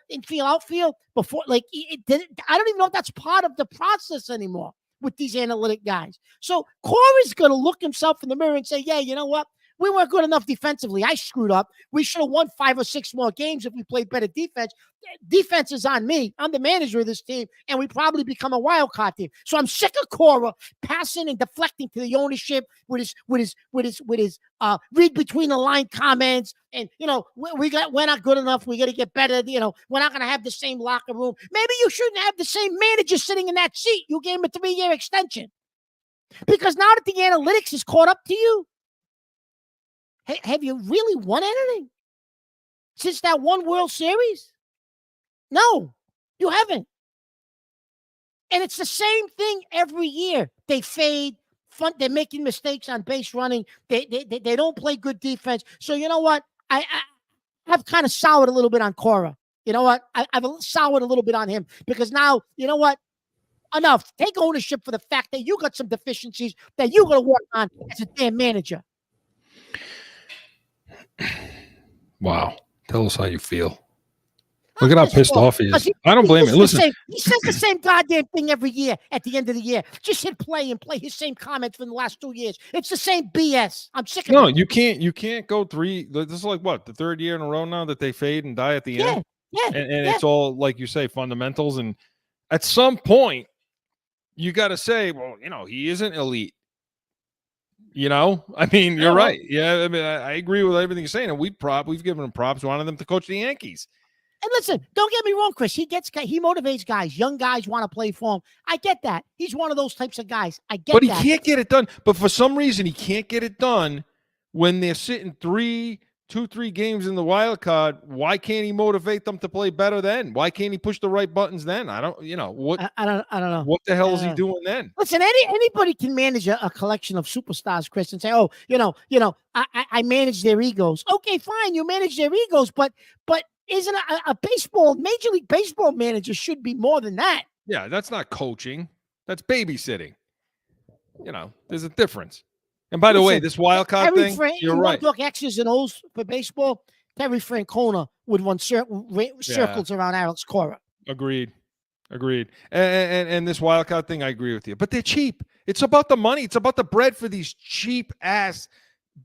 Infield, outfield before, I don't even know if that's part of the process anymore with these analytic guys. So Corey's going to look himself in the mirror and say, yeah, you know what? We weren't good enough defensively. I screwed up. We should have won 5 or 6 more games if we played better defense. Defense is on me. I'm the manager of this team, and we probably become a wild card team. So I'm sick of Cora passing and deflecting to the ownership with his read between the line comments. And we're not good enough. We got to get better. We're not going to have the same locker room. Maybe you shouldn't have the same manager sitting in that seat. You gave him a 3-year extension because now that the analytics is caught up to you. Have you really won anything since that one World Series? No, you haven't. And it's the same thing every year. They fade. They're making mistakes on base running. They don't play good defense. So you know what? I've kind of soured a little bit on Cora. You know what? I've soured a little bit on him because now, you know what? Enough. Take ownership for the fact that you got some deficiencies that you're going to work on as a damn manager. Wow. Tell us how you feel. Look at how pissed off he is. I don't blame him. Listen. He says the same goddamn thing every year at the end of the year. Just hit play and play his same comments from the last 2 years. It's the same BS. I'm sick of it. No, you can't go 3. This is like what, the 3rd year in a row now that they fade and die at the end? Yeah. And it's all, like you say, fundamentals. And at some point, you got to say, well, he isn't elite. You know, I mean, you're well- right. Yeah, I mean, I agree with everything you're saying, and we've given him props, wanted them to coach the Yankees. And listen, don't get me wrong, Chris. He motivates guys. Young guys want to play for him. I get that. He's one of those types of guys. I get But he that. can't get it done. But for some reason, he can't get it done when they're sitting 3 games in the wild card. Why can't he motivate them to play better then? Why can't he push the right buttons then? I don't what I don't know. what the hell is he doing then? Listen, anybody can manage a collection of superstars, Chris, and say, "Oh, I manage their egos." Okay, fine, you manage their egos, but isn't a Major League Baseball manager should be more than that? Yeah, that's not coaching. That's babysitting. There's a difference. And by the way, this wild card thing, you're right. Talk X's and O's for baseball. Terry Francona would run circles around Alex Cora. Agreed. And this wild card thing, I agree with you. But they're cheap. It's about the money. It's about the bread for these cheap ass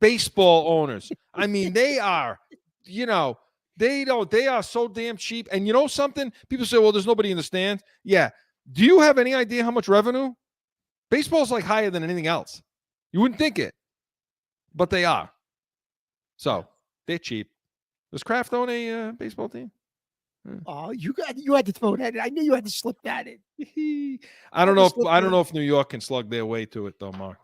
baseball owners. I mean, they are, they are so damn cheap. And you know something? People say, well, there's nobody in the stands. Yeah. Do you have any idea how much revenue? Baseball's like higher than anything else. You wouldn't think it, but they are. So they're cheap. Does Kraft own a baseball team? Oh, you had to throw that in. I knew you had to slip that in. I don't know if New York can slug their way to it though, Mark.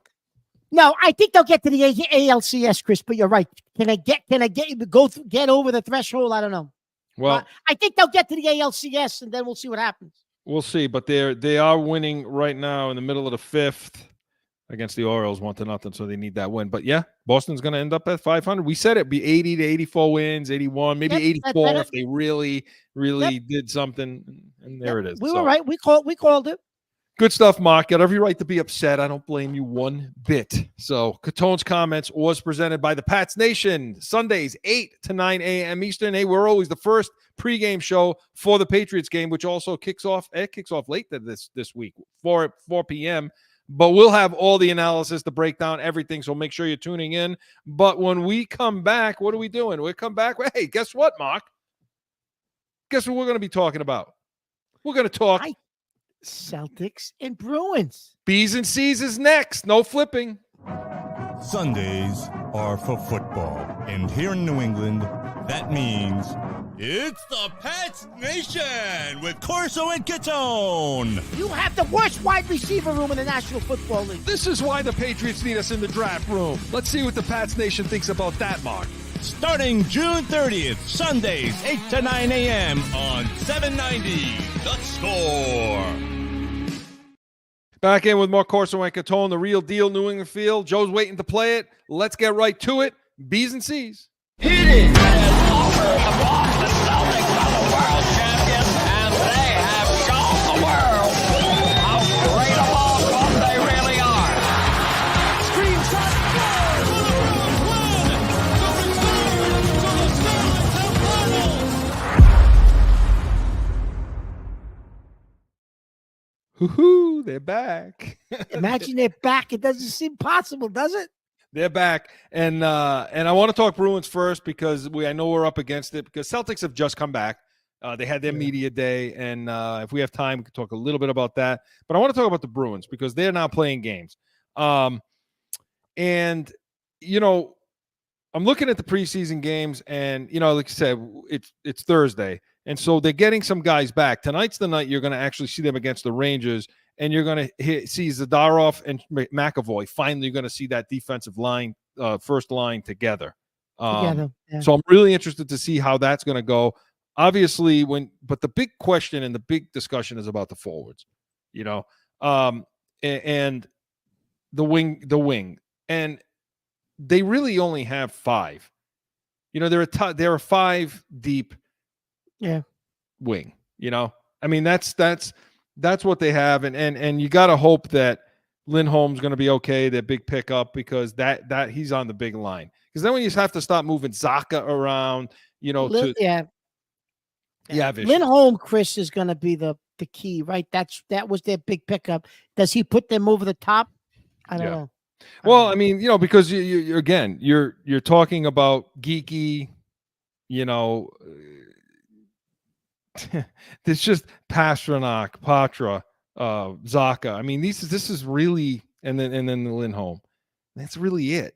No, I think they'll get to the ALCS, Chris. But you're right. Can I get over the threshold? I don't know. Well, I think they'll get to the ALCS, and then we'll see what happens. We'll see. But they are winning right now in the middle of the 5th against the Orioles, 1-0. So they need that win. But yeah, Boston's going to end up at 500. We said it'd be 80 to 84 wins, 81, maybe 84 if they really did something. And there it is. We were right. We called it. Good stuff, Mark. You have every right to be upset. I don't blame you one bit. So, Catone's Comments was presented by the Pats Nation. Sundays, 8 to 9 a.m. Eastern. Hey, we're always the first pregame show for the Patriots game, which also kicks off late this week, 4 p.m. But we'll have all the analysis, the breakdown, everything. So make sure you're tuning in. But when we come back, what are we doing? We come back. Hey, guess what, Mark? Guess what we're going to be talking about? We're going to talk Celtics and Bruins. B's and C's is next. No flipping. Sundays are for football. And here in New England, that means it's the Pats Nation with Corso and Catone. You have the worst wide receiver room in the National Football League. This is why the Patriots need us in the draft room. Let's see what the Pats Nation thinks about that, Mark. Starting June 30th, Sundays, 8 to 9 a.m. on 790 The Score. Back in with more Corso and Catone, the real deal, New England Field. Joe's waiting to play it. Let's get right to it. B's and C's. Hit it! And over the Boston Celtics are the world champions, and they have shown the world how great a ball club they really are. Screen shot, Hoo-hoo, they're back. Imagine they're back. It doesn't seem possible, does it? They're back. And I want to talk Bruins first because I know we're up against it because Celtics have just come back. They had their media day, and if we have time, we can talk a little bit about that. But I want to talk about the Bruins because they're now playing games. And, I'm looking at the preseason games, and, like I said, it's Thursday. And so they're getting some guys back. Tonight's the night you're going to actually see them against the Rangers, and you're going to see Zadorov and McAvoy. Finally, you're going to see that defensive line, first line together. Yeah. So I'm really interested to see how that's going to go. Obviously, but the big question and the big discussion is about the forwards, and the wing. And they really only have 5. They're a 5 deep. Yeah. Wing, I mean, that's what they have. And you got to hope that Lindholm's going to be okay, that big pickup, because that he's on the big line. Because then when you have to stop moving Zaka around, Lindholm, Chris, is going to be the key, right? That was their big pickup. Does he put them over the top? I don't know. Well, I mean, because you're talking about geeky, it's just Pastrnak, Patra, Zaka. I mean, this is really, and then the Lindholm. That's really it.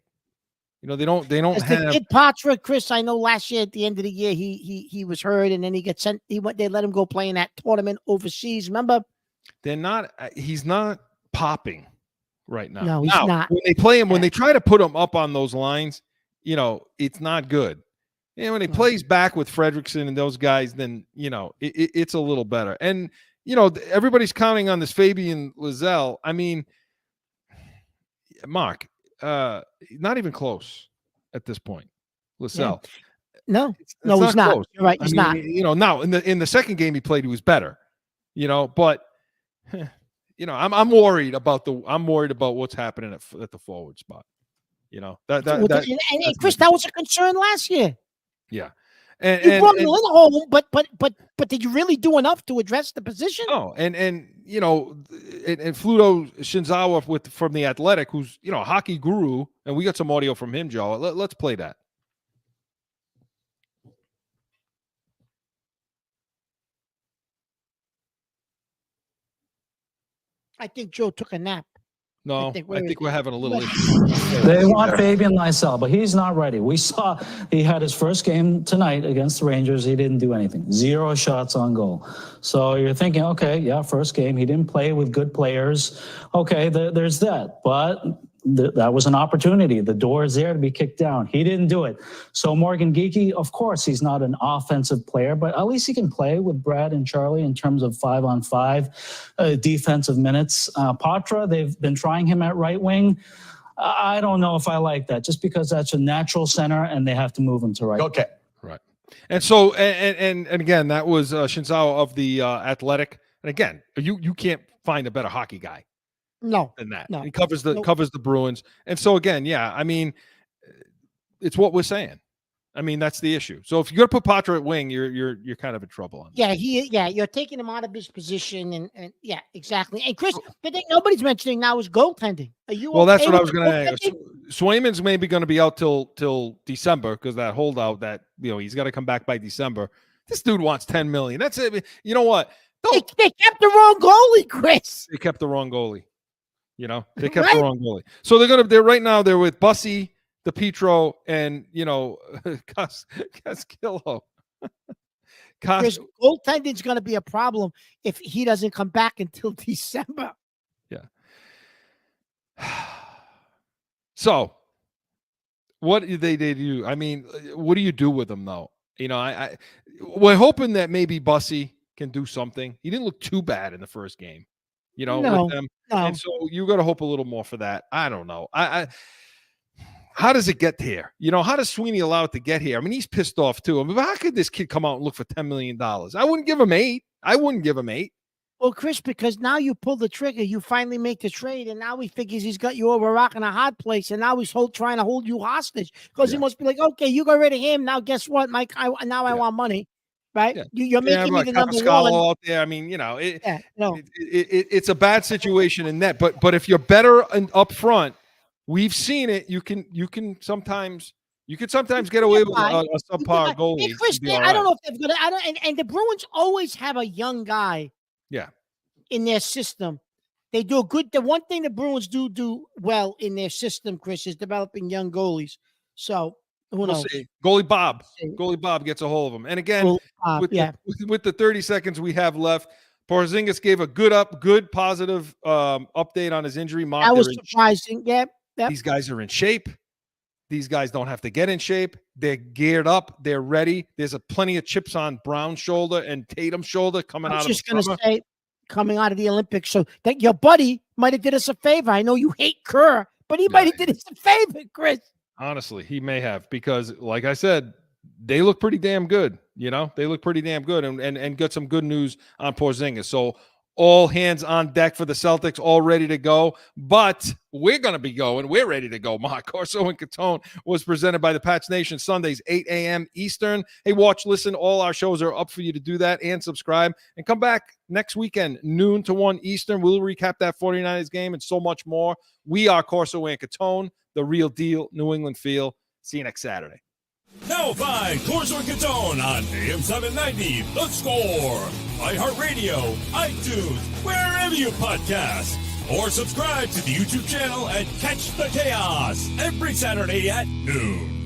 You know, they don't As the have. kid Patra, Chris, I know last year at the end of the year he was hurt, and then he got sent. They let him go play in that tournament overseas. Remember? They're not. He's not popping right now. No, he's now, not. When they play him, when they try to put him up on those lines, you know, it's not good. And when he plays back with Fredrickson and those guys, then you know it's a little better. And you know, everybody's counting on this Fabian Lizelle. I mean, Mark, not even close at this point. Lizelle. Yeah. No, It's he's not. close. You're right. I He's mean, not. You know, now in the second game he played, he was better. You know, but you know, I'm worried about what's happening at the forward spot. You know, And Chris, that was a concern last year. Yeah. You brought Lindholm, but did you really do enough to address the position? No, and you know, and Fluto Shinzawa from the Athletic, who's a hockey guru, and we got some audio from him, Joe. Let's play that. I think Joe took a nap. No, I think we're having a little issue. They want Fabian Lysell, but he's not ready. We saw he had his first game tonight against the Rangers. He didn't do anything. 0 shots on goal. So you're thinking, okay, yeah, first game. He didn't play with good players. Okay, there's that. But that was an opportunity. The door is there to be kicked down. He didn't do it. So Morgan Geekie, of course, he's not an offensive player, but at least he can play with Brad and Charlie in terms of 5-on-5 defensive minutes. Patra, they've been trying him at right wing. I don't know if I like that, just because that's a natural center and they have to move him to right. Okay. Right. And so, and again, that was Shinzawa of the Athletic. And again, you can't find a better hockey guy. No, than that. No. He covers the Bruins. And so again, yeah, I mean, it's what we're saying. I mean, that's the issue. So if you're going to put Patra at wing, you're kind of in trouble on that. You're taking him out of his position, and yeah, exactly. And Chris, the thing nobody's mentioning now is goaltending. Are you? Well, that's okay what I with was going to ask. Swayman's maybe going to be out till December because that holdout that he's got to come back by December. This dude wants $10 million. That's it. You know what? They kept the wrong goalie, Chris. They kept the wrong goalie. They kept the wrong goalie. So they're right now they're with Bussy, DePietro, and Casquillo. Chris, goaltending's going to be a problem if he doesn't come back until December. Yeah. So what did they do? I mean, what do you do with them though? We're hoping that maybe Bussy can do something. He didn't look too bad in the first game. With them. No. And so you got to hope a little more for that. I don't know. How does it get here? How does Sweeney allow it to get here? I mean, he's pissed off too. I mean, how could this kid come out and look for $10 million? I wouldn't give him $8. Well, Chris, because now you pull the trigger, you finally make the trade, and now he figures he's got you over a rock and a hard place, and now he's trying to hold you hostage because he must be like, okay, you got rid of him. Now guess what, Mike? I want money. Right, you're making me the number one out there. I mean, it's a bad situation in net. But if you're better up front, we've seen it. You can sometimes get away with a subpar goalie. Hey, Chris, I don't know if they've got it. And the Bruins always have a young guy. Yeah. In their system, they do a good. The one thing the Bruins do well in their system, Chris, is developing young goalies. So. We'll see. Goalie Bob gets a hold of him. And again, with the 30 seconds we have left, Porzingis gave a good positive update on his injury. That was surprising. Yep. These guys are in shape. These guys don't have to get in shape. They're geared up. They're ready. There's plenty of chips on Brown's shoulder and Tatum's shoulder coming out of the summer. I was just going to say, coming out of the Olympics. So that your buddy might have did us a favor. I know you hate Kerr, but he might have did us a favor, Chris. Honestly, he may have because, like I said, they look pretty damn good. They look pretty damn good and got some good news on Porzingis. So all hands on deck for the Celtics, all ready to go. But we're going to be going. We're ready to go. Mark Corso and Catone was presented by the Pats Nation Sundays, 8 a.m. Eastern. Hey, watch, listen. All our shows are up for you to do that and subscribe. And come back next weekend, noon to 1 Eastern. We'll recap that 49ers game and so much more. We are Corso and Catone, the real deal, New England feel. See you next Saturday. Now find CORSO Catone on AM 790, The Score, iHeartRadio, iTunes, wherever you podcast. or subscribe to the YouTube channel and catch the chaos every Saturday at noon.